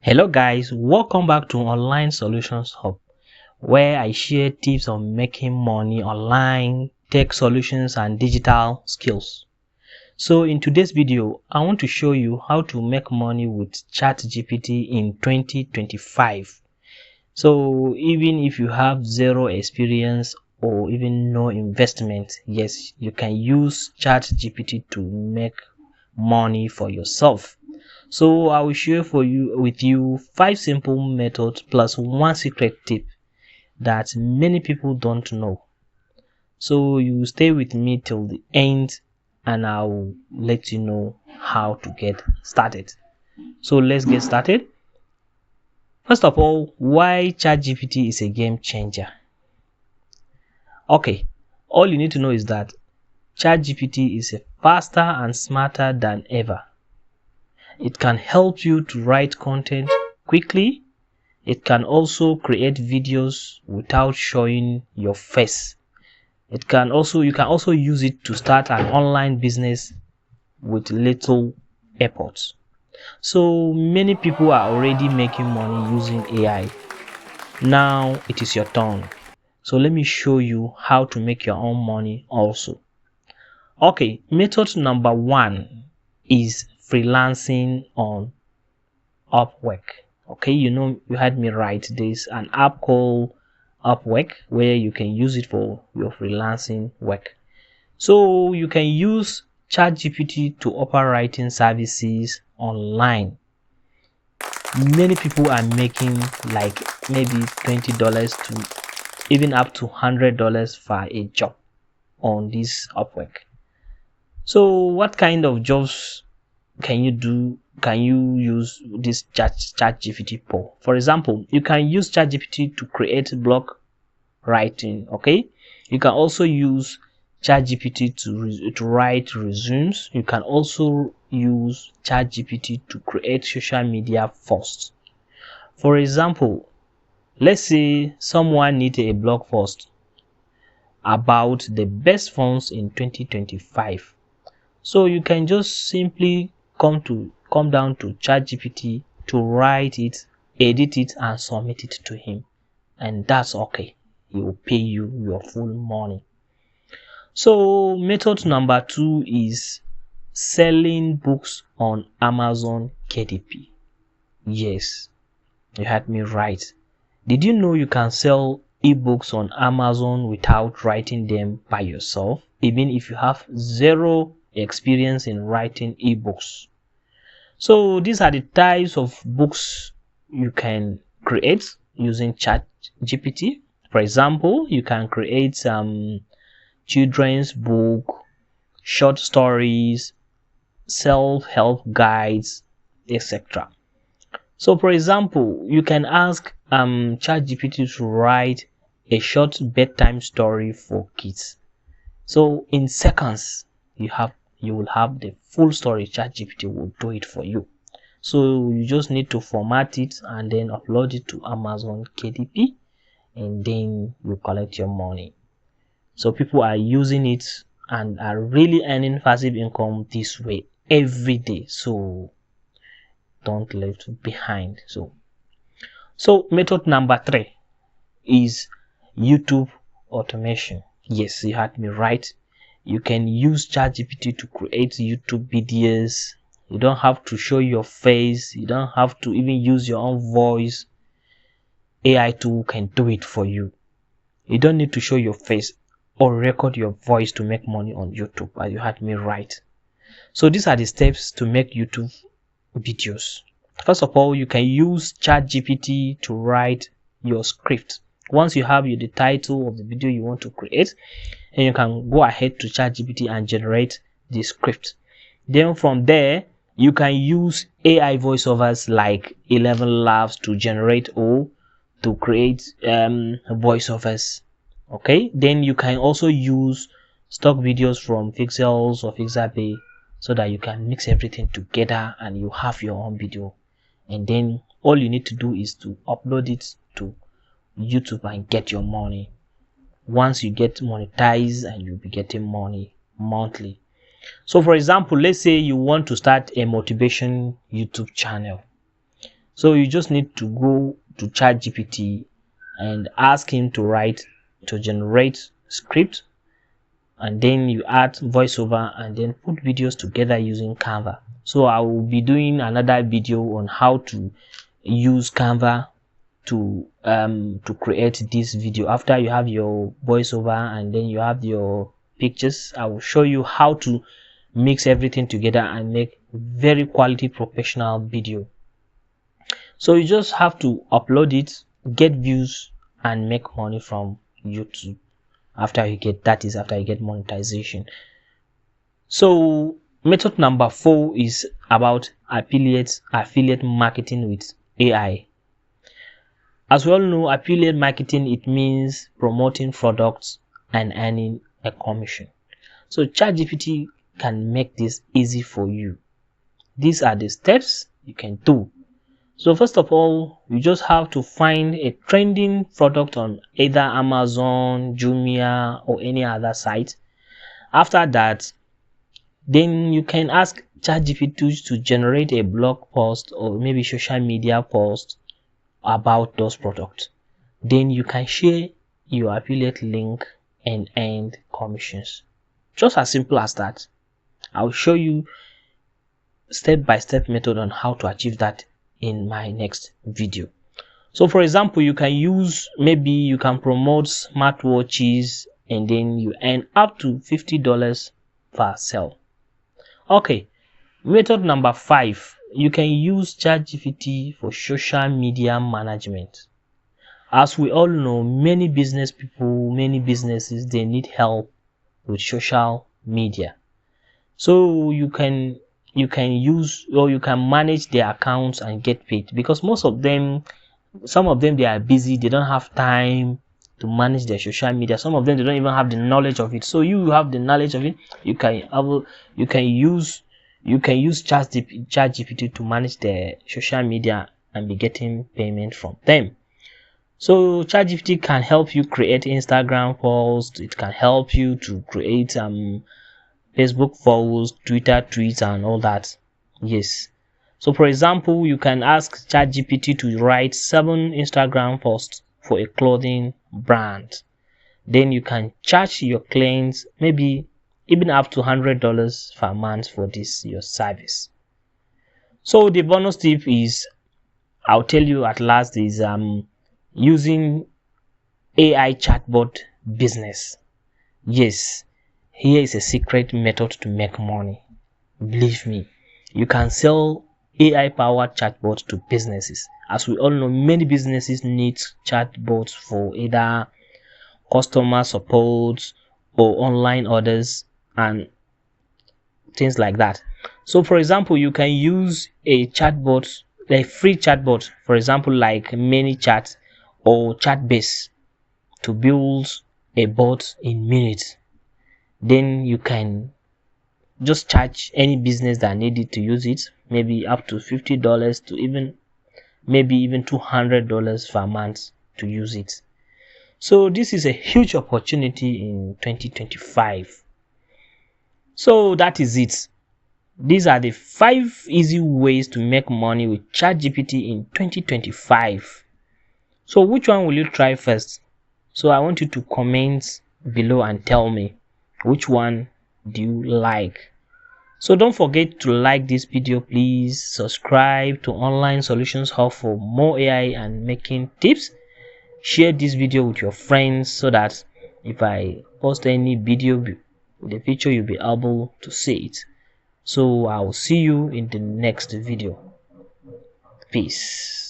Hello guys, welcome back to Online Solutions Hub, where I share tips on making money online, tech solutions and digital skills. So in today's video, I want to show you how to make money with ChatGPT in 2025. So even if you have zero experience or even no investment, yes, you can use ChatGPT to make money for yourself. So I will share with you 5 simple methods plus one secret tip that many people don't know. So you stay with me till the end and I'll let you know how to get started. So let's get started. First of all, why ChatGPT is a game changer. Okay, all you need to know is that ChatGPT is faster and smarter than ever. It can help you to write content quickly. It can also create videos without showing your face. You can also use it to start an online business with little effort. So many people are already making money using AI. Now it is your turn. So let me show you how to make your own money also. Okay, method number 1 is freelancing on Upwork. Okay, you had me right. There's an app called Upwork where you can use it for your freelancing work. So you can use ChatGPT to offer writing services online. Many people are making like maybe $20 to even up to $100 for a job on this Upwork. So what kind of jobs can you use this ChatGPT for? For example, you can use ChatGPT to create blog writing. Okay, you can also use ChatGPT to write resumes. You can also use ChatGPT to create social media posts. For example, let's say someone needs a blog post about the best phones in 2025. So you can just simply come down to ChatGPT to write it, edit it, and submit it to him, and that's okay. He will pay you your full money. So method number 2 is selling books on Amazon KDP. Yes, you had me right. Did you know you can sell ebooks on Amazon without writing them by yourself, even if you have zero experience in writing ebooks? So these are the types of books you can create using ChatGPT. For example, you can create some children's book, short stories, self-help guides, etc. So for example, you can ask ChatGPT to write a short bedtime story for kids. So in seconds, you will have the full story. ChatGPT will do it for you. So you just need to format it and then upload it to Amazon KDP, and then you collect your money. So people are using it and are really earning passive income this way every day. So don't left behind. So method number 3 is YouTube automation. Yes, you had me right. You can use ChatGPT to create YouTube videos. You don't have to show your face. You don't have to even use your own voice. AI tool can do it for you. You don't need to show your face or record your voice to make money on YouTube. You had me right. So these are the steps to make YouTube videos. First of all, you can use ChatGPT to write your script. Once you have the title of the video you want to create, and you can go ahead to ChatGPT and generate the script. Then from there, you can use AI voiceovers like 11 Labs to generate or to create voiceovers. Okay, then you can also use stock videos from Pixels or Pixabay so that you can mix everything together and you have your own video. And then all you need to do is to upload it to YouTube and get your money. Once you get monetized, and you'll be getting money monthly. So for example, let's say you want to start a motivation YouTube channel. So you just need to go to ChatGPT and ask him to generate script, and then you add voiceover and then put videos together using Canva. So I will be doing another video on how to use Canva to create this video. After you have your voiceover and then you have your pictures, I will show you how to mix everything together and make very quality professional video. So you just have to upload it, get views, and make money from YouTube after you get monetization. So method number 4 is about affiliate marketing with AI. As we all know, affiliate marketing, it means promoting products and earning a commission. So ChatGPT can make this easy for you. These are the steps you can do. So first of all, you just have to find a trending product on either Amazon, Jumia, or any other site. After that, then you can ask ChatGPT to generate a blog post or maybe social media post about those products. Then you can share your affiliate link and earn commissions. Just as simple as that. I'll show you step-by-step method on how to achieve that in my next video. So for example, you can promote smartwatches and then you earn up to $50 per sale. Okay, method number 5, you can use ChatGPT for social media management. As we all know, many businesses, they need help with social media. So you can use, or you can manage their accounts and get paid, because some of them they are busy, they don't have time to manage their social media. Some of them they don't even have the knowledge of it. So you have the knowledge of it. You can use ChatGPT to manage their social media and be getting payment from them. So ChatGPT can help you create Instagram posts. It can help you to create Facebook posts, Twitter tweets, and all that. Yes. So for example, you can ask ChatGPT to write 7 Instagram posts for a clothing brand. Then you can charge your clients maybe even up to $100 per month for this your service. So the bonus tip is, I'll tell you at last, is using AI chatbot business. Yes, here is a secret method to make money. Believe me, you can sell AI powered chatbots to businesses. As we all know, many businesses need chatbots for either customer support or online orders and things like that. So for example, you can use a chatbot, a free chatbot, for example like ManyChat or Chatbase, to build a bot in minutes. Then you can just charge any business that needed to use it, maybe up to $50 to even $200 per month to use it. So this is a huge opportunity in 2025. So that is it. These are the 5 easy ways to make money with ChatGPT in 2025. So which one will you try first? So I want you to comment below and tell me which one do you like. So don't forget to like this video, please. Subscribe to Online Solutions Hub for more AI and making tips. Share this video with your friends so that if I post any video in the future, you'll be able to see it. So I will see you in the next video. Peace.